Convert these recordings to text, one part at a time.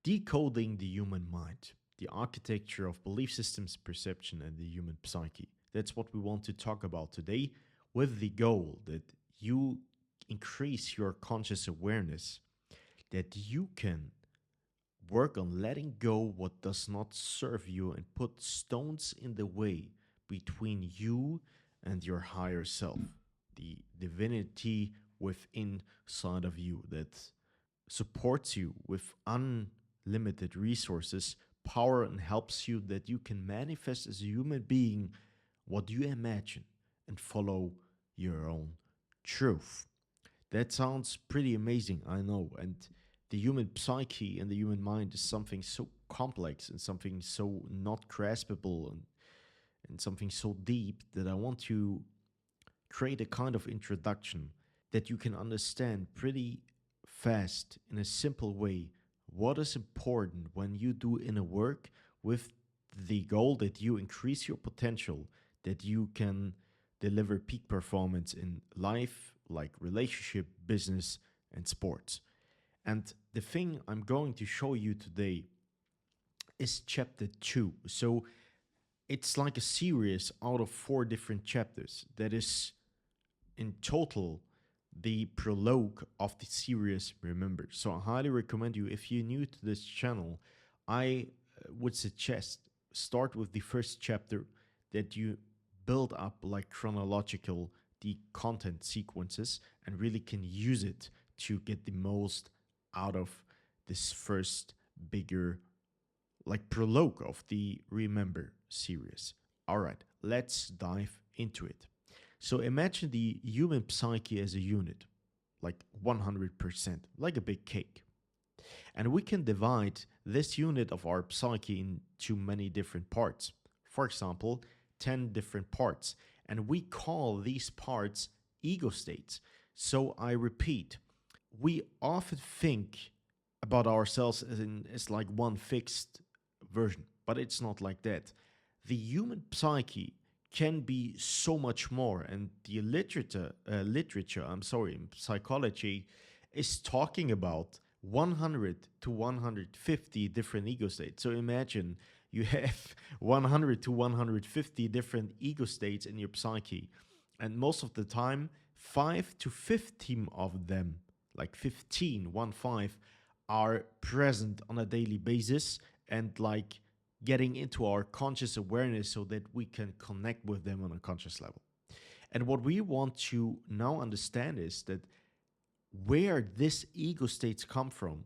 Decoding the human mind, the architecture of belief systems, perception, and the human psyche. That's what we want to talk about today, with the goal that you increase your conscious awareness, that you can work on letting go what does not serve you and put stones in the way between you and your higher self, the divinity within inside of you that supports you with unlimited resources, power, and helps you that you can manifest as a human being what you imagine and follow your own truth. That sounds pretty amazing, I know. And the human psyche and the human mind is something so complex and something so not graspable and something so deep that I want to create a kind of introduction that you can understand pretty fast in a simple way what is important when you do inner work with the goal that you increase your potential, that you can deliver peak performance in life, like relationship, business, and sports. And the thing I'm going to show you today is chapter 2. So it's like a series out of 4 different chapters that is in total the prologue of the series. Remember, so I highly recommend you, if you're new to this channel, I would suggest start with the first chapter, that you build up like chronological the content sequences and really can use it to get the most out of this first bigger like prologue of the Remember series. All right, let's dive into it. So imagine the human psyche as a unit, like 100%, like a big cake. And we can divide this unit of our psyche into many different parts. For example, 10 different parts. And we call these parts ego states. So I repeat, we often think about ourselves as like one fixed version, but it's not like that. The human psyche can be so much more, and the literature, psychology is talking about 100 to 150 different ego states. So imagine you have 100 to 150 different ego states in your psyche, and most of the time, 5 to 15 of them, like 15, 1 5, are present on a daily basis and like getting into our conscious awareness so that we can connect with them on a conscious level. And what we want to now understand is that where these ego states come from,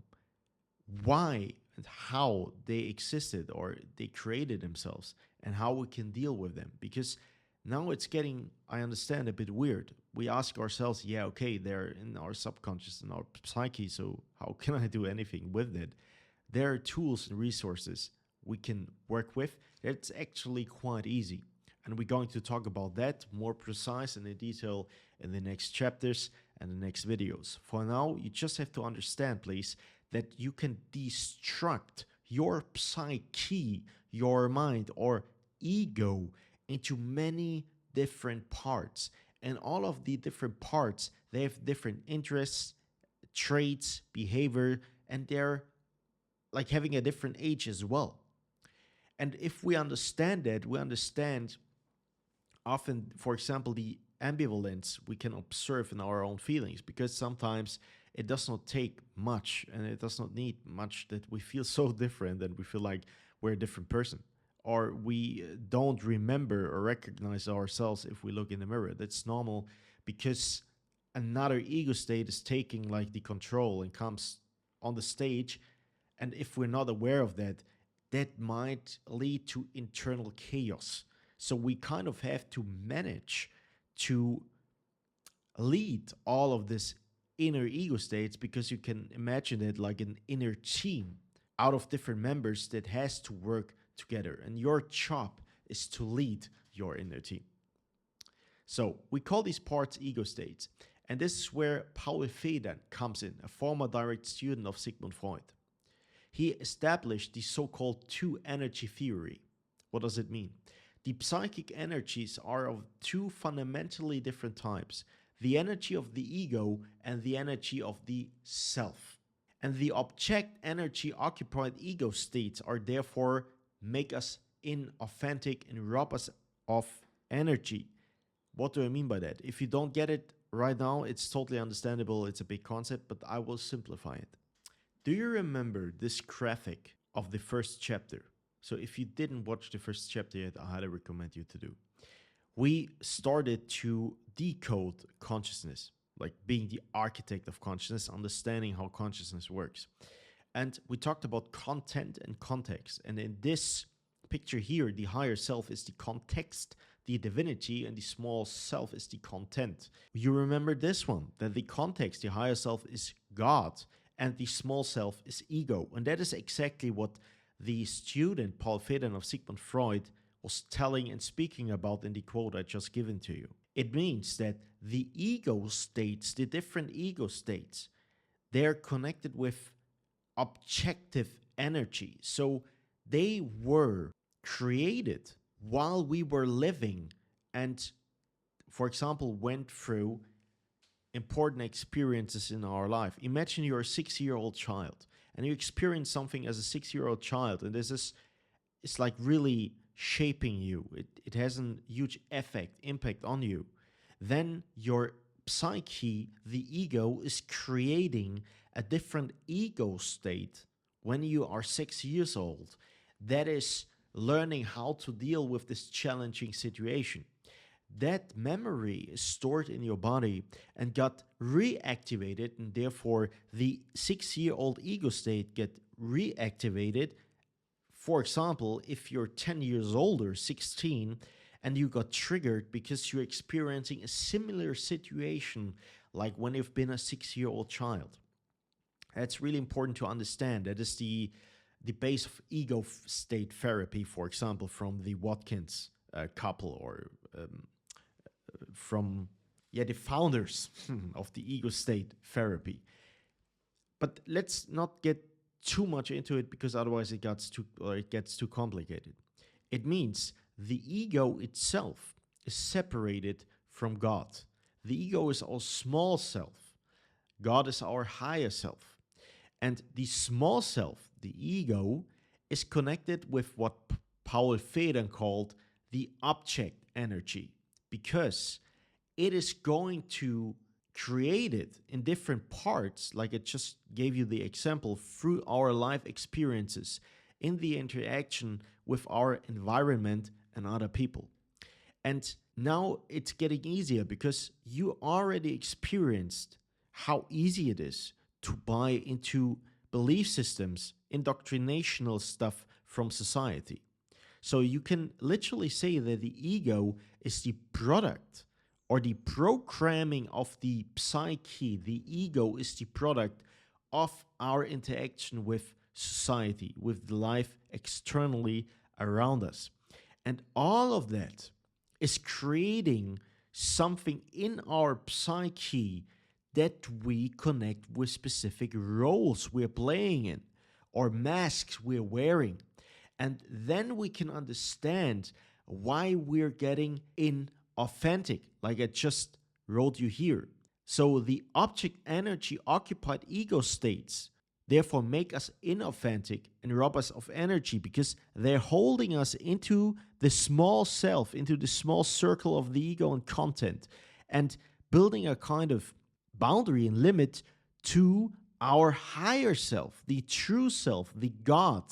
why and how they existed or they created themselves, and how we can deal with them. Because now it's getting, I understand, a bit weird. We ask ourselves, yeah, okay, they're in our subconscious and our psyche, so how can I do anything with it? There are tools and resources we can work with. It's actually quite easy. And we're going to talk about that more precise and in detail in the next chapters and the next videos. For now, you just have to understand, please, that you can destruct your psyche, your mind, or ego into many different parts. And all of the different parts, they have different interests, traits, behavior, and they're like having a different age as well. And if we understand that, we understand often, for example, the ambivalence we can observe in our own feelings, because sometimes it does not take much and it does not need much that we feel so different and we feel like we're a different person, or we don't remember or recognize ourselves if we look in the mirror. That's normal, because another ego state is taking like the control and comes on the stage. And if we're not aware of that, that might lead to internal chaos. So we kind of have to manage to lead all of this inner ego states, because you can imagine it like an inner team out of different members that has to work together. And your job is to lead your inner team. So we call these parts ego states. And this is where Paul Federn comes in, a former direct student of Sigmund Freud. He established the so-called two-energy theory. What does it mean? The psychic energies are of two fundamentally different types: the energy of the ego and the energy of the self. And the object energy occupied ego states are therefore make us inauthentic and rob us of energy. What do I mean by that? If you don't get it right now, it's totally understandable. It's a big concept, but I will simplify it. Do you remember this graphic of the first chapter? So if you didn't watch the first chapter yet, I highly recommend you to do. We started to decode consciousness, like being the architect of consciousness, understanding how consciousness works. And we talked about content and context. And in this picture here, the higher self is the context, the divinity, and the small self is the content. You remember this one, that the context, the higher self, is God, and the small self is ego. And that is exactly what the student, Paul Federn of Sigmund Freud, was telling and speaking about in the quote I just given to you. It means that the ego states, the different ego states, they're connected with objective energy. So they were created while we were living and, for example, went through important experiences in our life. Imagine you're a 6-year-old child and you experience something as a 6-year-old child, and this is, it's like really shaping you. It has a huge impact on you. Then your psyche, the ego, is creating a different ego state when you are 6 years old. That is learning how to deal with this challenging situation. That memory is stored in your body and got reactivated, and therefore the 6-year-old ego state get reactivated. For example, if you're 10 years older, 16, and you got triggered because you're experiencing a similar situation like when you've been a 6-year-old child. That's really important to understand. That is the base of ego state therapy, for example, from the Watkins couple, or from the founders of the ego state therapy. But let's not get too much into it, because otherwise it gets too complicated. It means the ego itself is separated from God. The ego is our small self. God is our higher self. And the small self, the ego, is connected with what Paul Federn called the object energy, because it is going to create it in different parts, like I just gave you the example, through our life experiences in the interaction with our environment and other people. And now it's getting easier because you already experienced how easy it is to buy into belief systems, indoctrinational stuff from society. So you can literally say that the ego is the product or the programming of the psyche. The ego is the product of our interaction with society, with life externally around us. And all of that is creating something in our psyche that we connect with specific roles we're playing in or masks we're wearing. And then we can understand why we're getting inauthentic, like I just wrote you here. So the object energy occupied ego states therefore make us inauthentic and rob us of energy, because they're holding us into the small self, into the small circle of the ego and content, and building a kind of boundary and limit to our higher self, the true self, the God,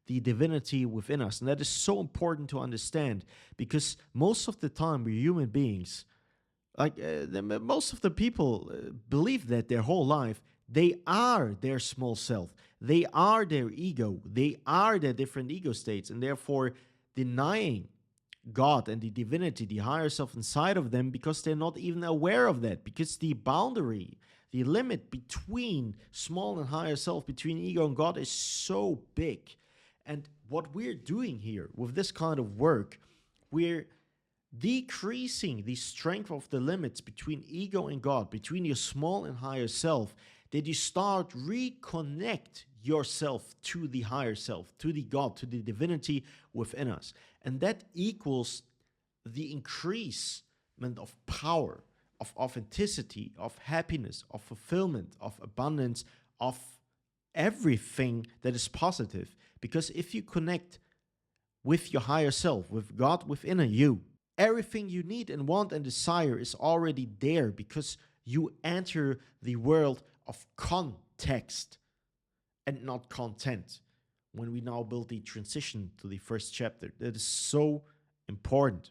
the divinity within us. And that is so important to understand, because most of the time we're human beings, like most of the people believe that their whole life they are their small self, they are their ego, they are their different ego states, and therefore denying God and the divinity, the higher self inside of them, because they're not even aware of that, because the boundary, the limit between small and higher self, between ego and God, is so big. And what we're doing here with this kind of work, we're decreasing the strength of the limits between ego and God, between your small and higher self, that you start reconnect yourself to the higher self, to the God, to the divinity within us. And that equals the increasement of power, of authenticity, of happiness, of fulfillment, of abundance, of everything that is positive. Because if you connect with your higher self, with God within you, everything you need and want and desire is already there because you enter the world of context and not content. When we now build the transition to the first chapter, that is so important.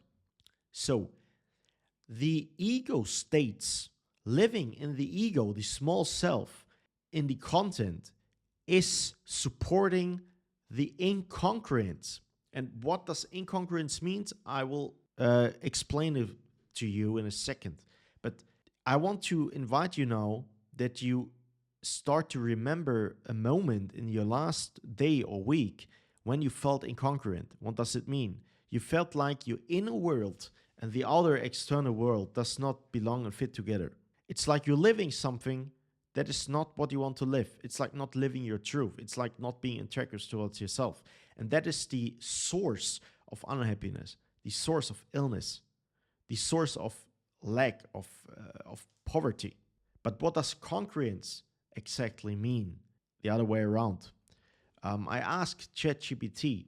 So, the ego states, living in the ego, the small self, in the content, is supporting the incongruence. And what does incongruence mean? I will explain it to you in a second. But I want to invite you now that you start to remember a moment in your last day or week when you felt incongruent. What does it mean? You felt like your inner world and the outer external world does not belong and fit together. It's like you're living something that is not what you want to live. It's like not living your truth. It's like not being integrous towards yourself. And that is the source of unhappiness, the source of illness, the source of lack, of poverty. But what does congruence exactly mean? The other way around. I asked ChatGPT,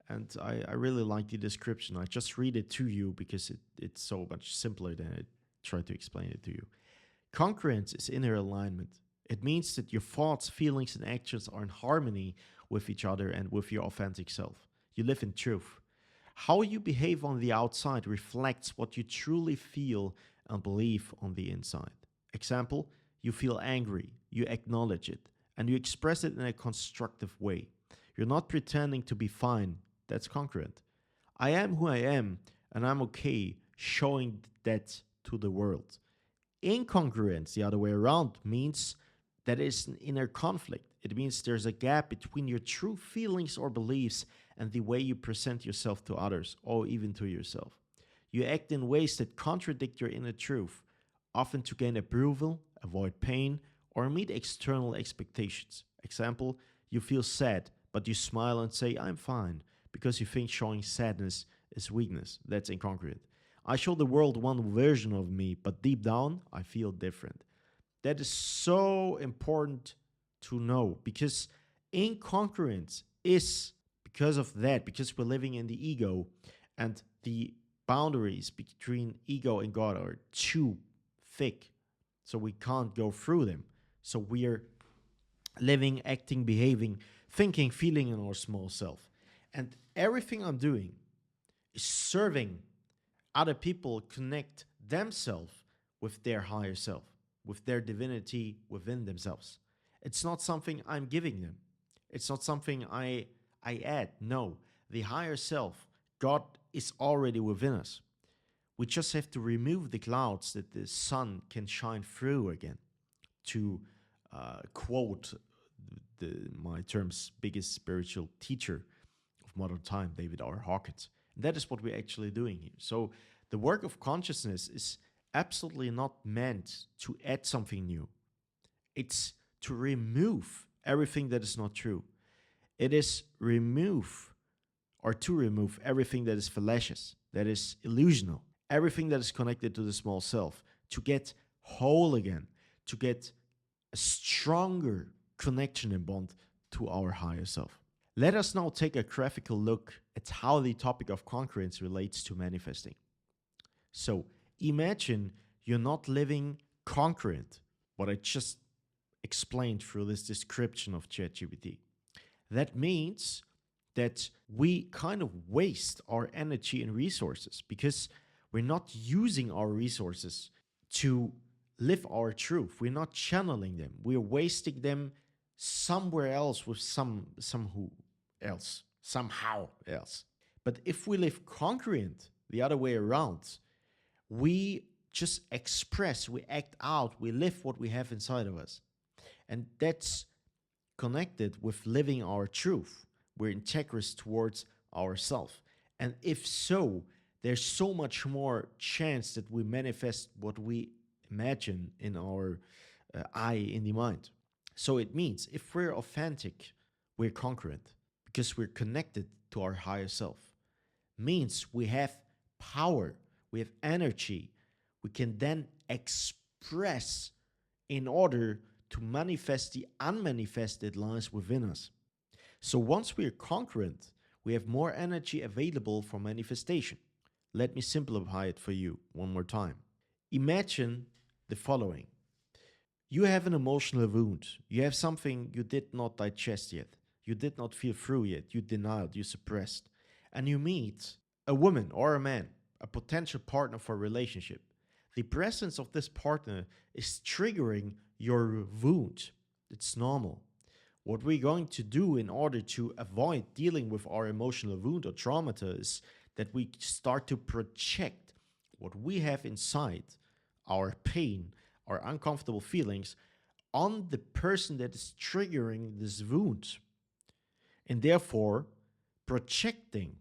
and I really like the description. I just read it to you because it's so much simpler than I try to explain it to you. Congruence is inner alignment. It means that your thoughts, feelings, and actions are in harmony with each other and with your authentic self. You live in truth. How you behave on the outside reflects what you truly feel and believe on the inside. Example, you feel angry, you acknowledge it, and you express it in a constructive way. You're not pretending to be fine. That's congruent. I am who I am, and I'm okay showing that to the world. Incongruence, the other way around, means that it's an inner conflict. It means there's a gap between your true feelings or beliefs and the way you present yourself to others or even to yourself. You act in ways that contradict your inner truth, often to gain approval, avoid pain, or meet external expectations. Example, you feel sad, but you smile and say, I'm fine, because you think showing sadness is weakness. That's incongruent. I show the world one version of me, but deep down, I feel different. That is so important to know because incongruence is because of that, because we're living in the ego and the boundaries between ego and God are too thick. So we can't go through them. So we're living, acting, behaving, thinking, feeling in our small self. And everything I'm doing is serving other people connect themselves with their higher self, with their divinity within themselves. It's not something I'm giving them. It's not something I add. No, the higher self, God is already within us. We just have to remove the clouds that the sun can shine through again. To quote my term's biggest spiritual teacher of modern time, David R. Hawkins. And that is what we're actually doing here. So the work of consciousness is absolutely not meant to add something new. It's to remove everything that is not true. It is to remove everything that is fallacious, that is illusional, everything that is connected to the small self, to get whole again, to get a stronger connection and bond to our higher self. Let us now take a graphical look at how the topic of congruence relates to manifesting. So imagine you're not living congruent, what I just explained through this description of ChatGPT. That means that we kind of waste our energy and resources because we're not using our resources to live our truth. We're not channeling them. We're wasting them somewhere else with somehow else. But if we live congruent, the other way around, we just express, we act out, we live what we have inside of us. And that's connected with living our truth. We're integrous towards ourselves. And if so, there's so much more chance that we manifest what we imagine in our in the mind. So it means if we're authentic, we're congruent because we're connected to our higher self. Means we have power, we have energy. We can then express in order to manifest the unmanifested lies within us. So once we are congruent, we have more energy available for manifestation. Let me simplify it for you one more time. Imagine the following. You have an emotional wound. You have something you did not digest yet. You did not feel through yet. You denied, you suppressed. And you meet a woman or a man, a potential partner for a relationship. The presence of this partner is triggering your wound. It's normal. What we're going to do in order to avoid dealing with our emotional wound or trauma is that we start to project what we have inside, our pain, our uncomfortable feelings, on the person that is triggering this wound. And therefore, projecting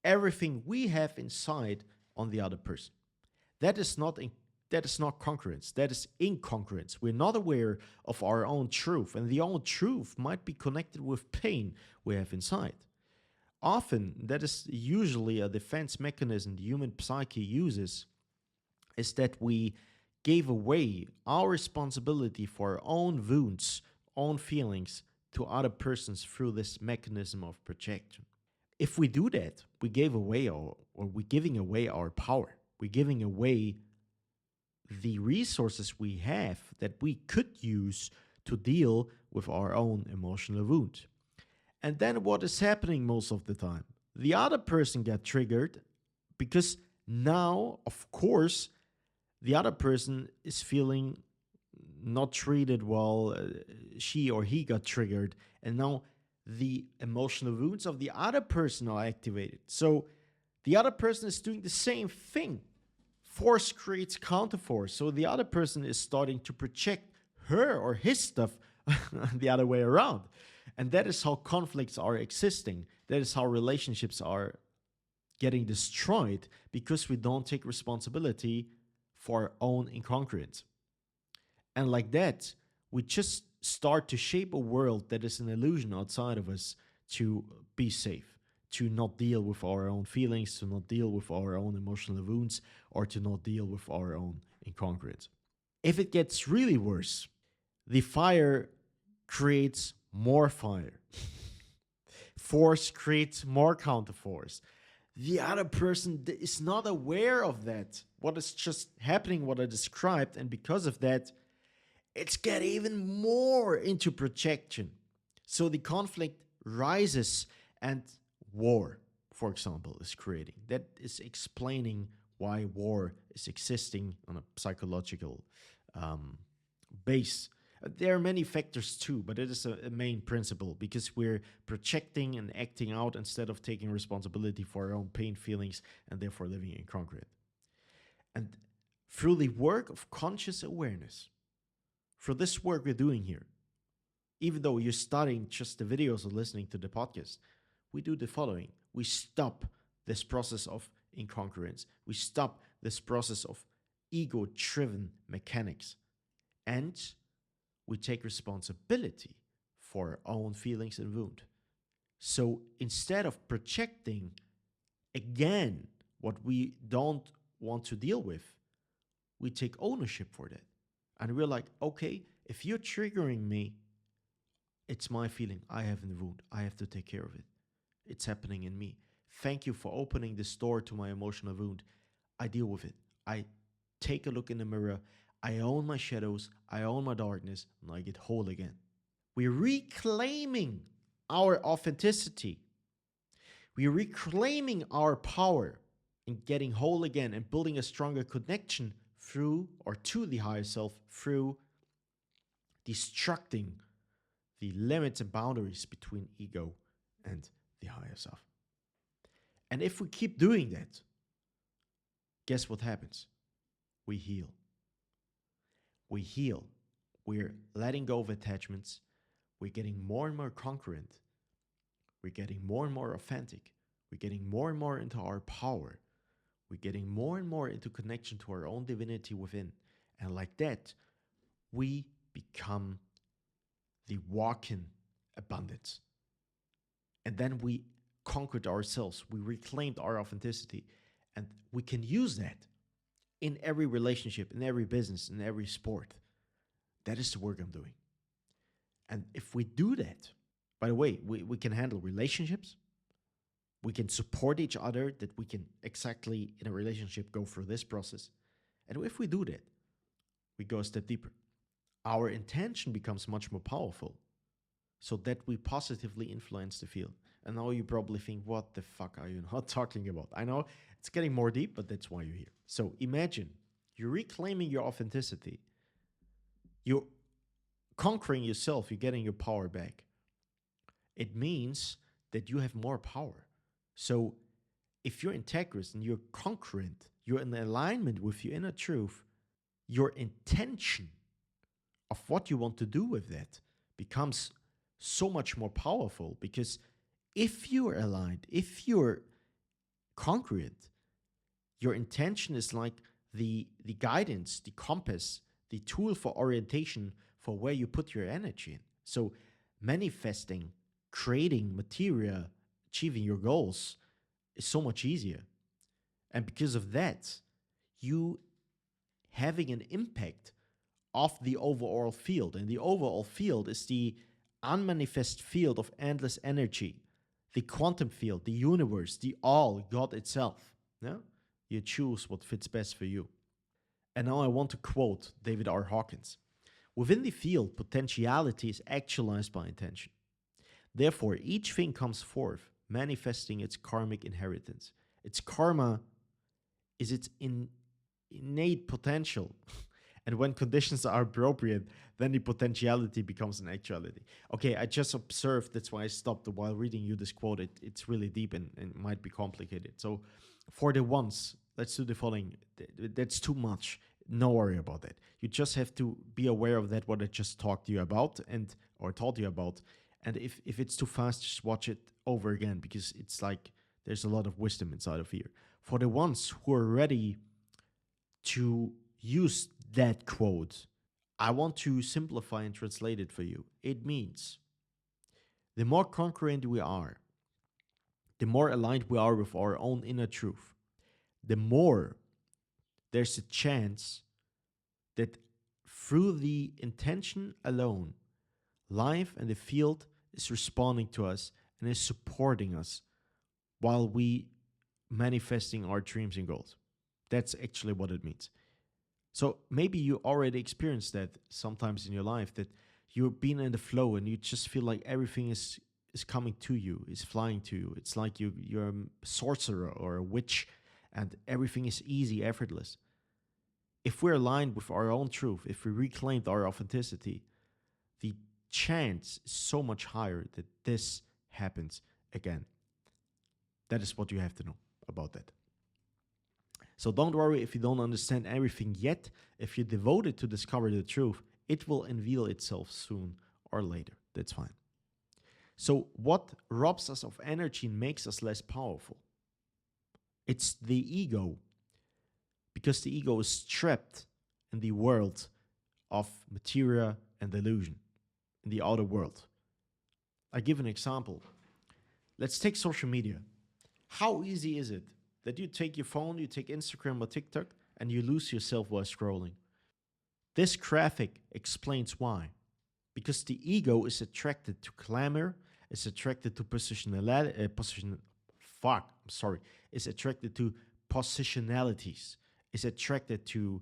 everything we have inside on the other person. That is not congruence. That is incongruence. We're not aware of our own truth, and the own truth might be connected with pain we have inside. Often, that is usually a defense mechanism the human psyche uses, is that we gave away our responsibility for our own wounds, own feelings to other persons through this mechanism of projection. If we do that, we gave away or we're giving away our power. We're giving away the resources we have that we could use to deal with our own emotional wound. And then what is happening most of the time? The other person got triggered because now, of course, the other person is feeling not treated well. She or he got triggered, and now the emotional wounds of the other person are activated. So the other person is doing the same thing. Force creates counterforce. So the other person is starting to project her or his stuff the other way around. And that is how conflicts are existing. That is how relationships are getting destroyed, because we don't take responsibility for our own incongruence. And like that, we just start to shape a world that is an illusion outside of us to be safe, to not deal with our own feelings, to not deal with our own emotional wounds, or to not deal with our own incongruence. If it gets really worse, the fire creates more fire. Force creates more counterforce. The other person is not aware of that, what is just happening, what I described, and because of that, it's get even more into projection. So the conflict rises, and war, for example, is creating. That is explaining why war is existing on a psychological base. There are many factors too, but it is a main principle, because we're projecting and acting out instead of taking responsibility for our own pain, feelings, and therefore living incongruent. And through the work of conscious awareness, for this work we're doing here, even though you're studying just the videos or listening to the podcast, we do the following. We stop this process of incongruence. We stop this process of ego-driven mechanics. And we take responsibility for our own feelings and wound. So instead of projecting again what we don't want to deal with, we take ownership for that. And we're like, okay, if you're triggering me, it's my feeling. I have a wound. I have to take care of it. It's happening in me. Thank you for opening this door to my emotional wound. I deal with it. I take a look in the mirror. I own my shadows. I own my darkness. And I get whole again. We're reclaiming our authenticity. We're reclaiming our power and getting whole again and building a stronger connection through or to the higher self through destructing the limits and boundaries between ego and the higher self. And if we keep doing that, guess what happens? We heal. We heal. We're letting go of attachments. We're getting more and more congruent. We're getting more and more authentic. We're getting more and more into our power. We're getting more and more into connection to our own divinity within. And like that, we become the walk-in abundance. And then we conquered ourselves. We reclaimed our authenticity. And we can use that in every relationship, in every business, in every sport. That is the work I'm doing. And if we do that, by the way, we can handle relationships. We can support each other, that we can exactly in a relationship go through this process. And if we do that, we go a step deeper. Our intention becomes much more powerful so that we positively influence the field. And now you probably think, what the fuck are you not talking about? I know it's getting more deep, but that's why you're here. So imagine you're reclaiming your authenticity. You're conquering yourself. You're getting your power back. It means that you have more power. So if you're integrous and you're congruent, you're in alignment with your inner truth, your intention of what you want to do with that becomes so much more powerful, because if you're aligned, if you're congruent, your intention is like the guidance, the compass, the tool for orientation for where you put your energy in. So manifesting, creating material, achieving your goals is so much easier. And because of that, you having an impact of the overall field. And the overall field is the unmanifest field of endless energy, the quantum field, the universe, the all, God itself. Yeah? You choose what fits best for you. And now I want to quote David R. Hawkins. Within the field, potentiality is actualized by intention. Therefore, each thing comes forth, manifesting its karmic inheritance. Its karma is its innate potential. And when conditions are appropriate, then the potentiality becomes an actuality. Okay, I just observed, that's why I stopped while reading you this quote. It's really deep and might be complicated. So for the ones, let's do the following. That's too much. No worry about that. You just have to be aware of that, what I just talked to you about or taught you about. And if it's too fast, just watch it over again, because it's like there's a lot of wisdom inside of here. For the ones who are ready to use that quote, I want to simplify and translate it for you. It means the more congruent we are, the more aligned we are with our own inner truth, the more there's a chance that through the intention alone, life and the field is responding to us and is supporting us while we manifesting our dreams and goals. That's actually what it means. So maybe you already experienced that sometimes in your life, that you've been in the flow and you just feel like everything is coming to you, is flying to you. It's like you're a sorcerer or a witch and everything is easy, effortless. If we're aligned with our own truth, if we reclaimed our authenticity, the chance is so much higher that this happens again. That is what you have to know about that. So don't worry if you don't understand everything yet. If you're devoted to discover the truth, it will unveil itself soon or later. That's fine. So what robs us of energy and makes us less powerful? It's the ego. Because the ego is trapped in the world of materia and illusion, in the outer world. I give an example. Let's take social media. How easy is it that you take your phone, you take Instagram or TikTok, and you lose yourself while scrolling? This graphic explains why. Because the ego is attracted to glamour, is attracted to is attracted to positionalities, is attracted to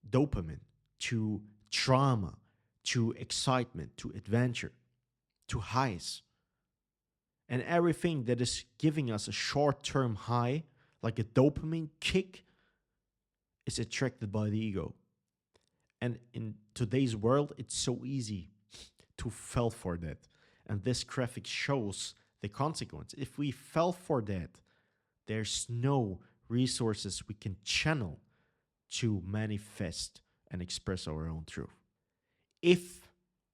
dopamine, to drama, to excitement, to adventure, to highs. And everything that is giving us a short-term high, like a dopamine kick, is attracted by the ego. And in today's world, it's so easy to fall for that. And this graphic shows the consequence. If we fell for that, there's no resources we can channel to manifest and express our own truth. If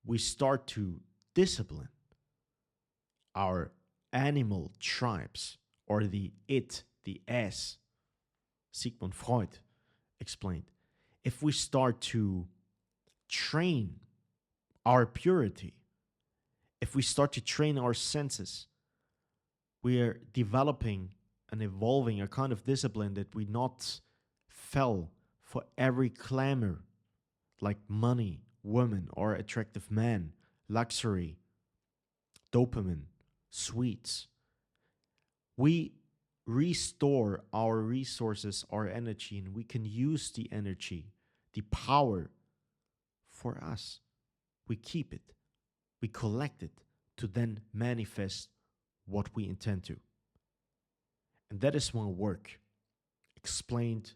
we start to discipline our animal tribes, or the it, the S, Sigmund Freud explained, if we start to train our purity, if we start to train our senses, we are developing and evolving a kind of discipline that we not fell for every clamor, like money, woman or attractive man, luxury, dopamine, sweets. We restore our resources, our energy, and we can use the energy, the power for us. We keep it, we collect it to then manifest what we intend to. And that is one work explained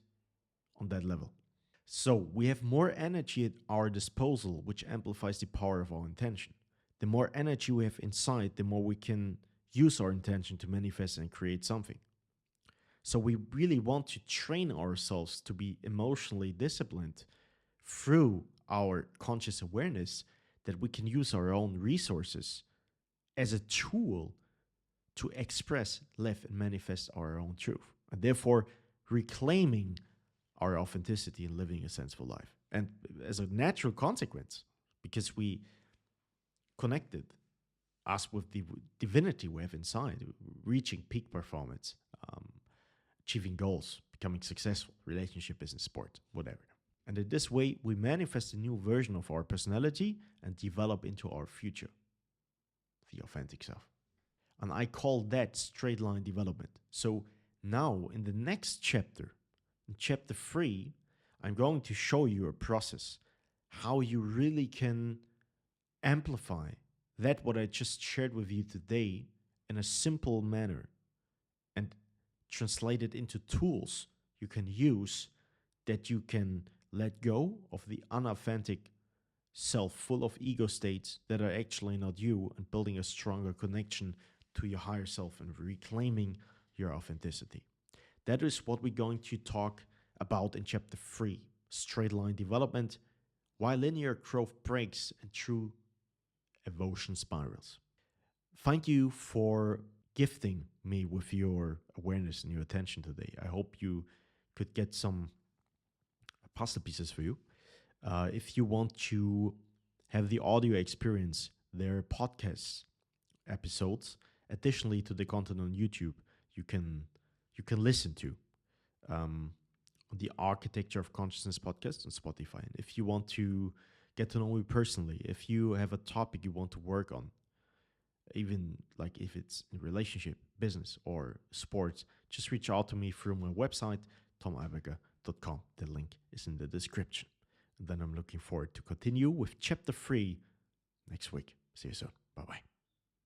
on that level. So we have more energy at our disposal, which amplifies the power of our intention. The more energy we have inside, the more we can use our intention to manifest and create something. So we really want to train ourselves to be emotionally disciplined through our conscious awareness that we can use our own resources as a tool to express, live, and manifest our own truth. And therefore, reclaiming our authenticity and living a sensible life. And as a natural consequence, because we connected us with the divinity we have inside, reaching peak performance, achieving goals, becoming successful, relationship, business, sport, whatever. And in this way, we manifest a new version of our personality and develop into our future, the authentic self. And I call that straight line development. So now in the next chapter, in chapter 3, I'm going to show you a process, how you really can amplify that what I just shared with you today in a simple manner and translate it into tools you can use that you can let go of the unauthentic self full of ego states that are actually not you, and building a stronger connection to your higher self and reclaiming your authenticity. That is what we're going to talk about in chapter 3, straight line development, why linear growth breaks and true evolution spirals. Thank you for gifting me with your awareness and your attention today. I hope you could get some puzzle pieces for you. If you want to have the audio experience, there are podcast episodes additionally to the content on YouTube. You can listen to the Architecture of Consciousness podcast on Spotify. And if you want to get to know me personally, if you have a topic you want to work on, even like if it's in relationship, business, or sports, just reach out to me through my website, tomeiberger.com. The link is in the description. And then I'm looking forward to continue with chapter 3 next week. See you soon. Bye-bye.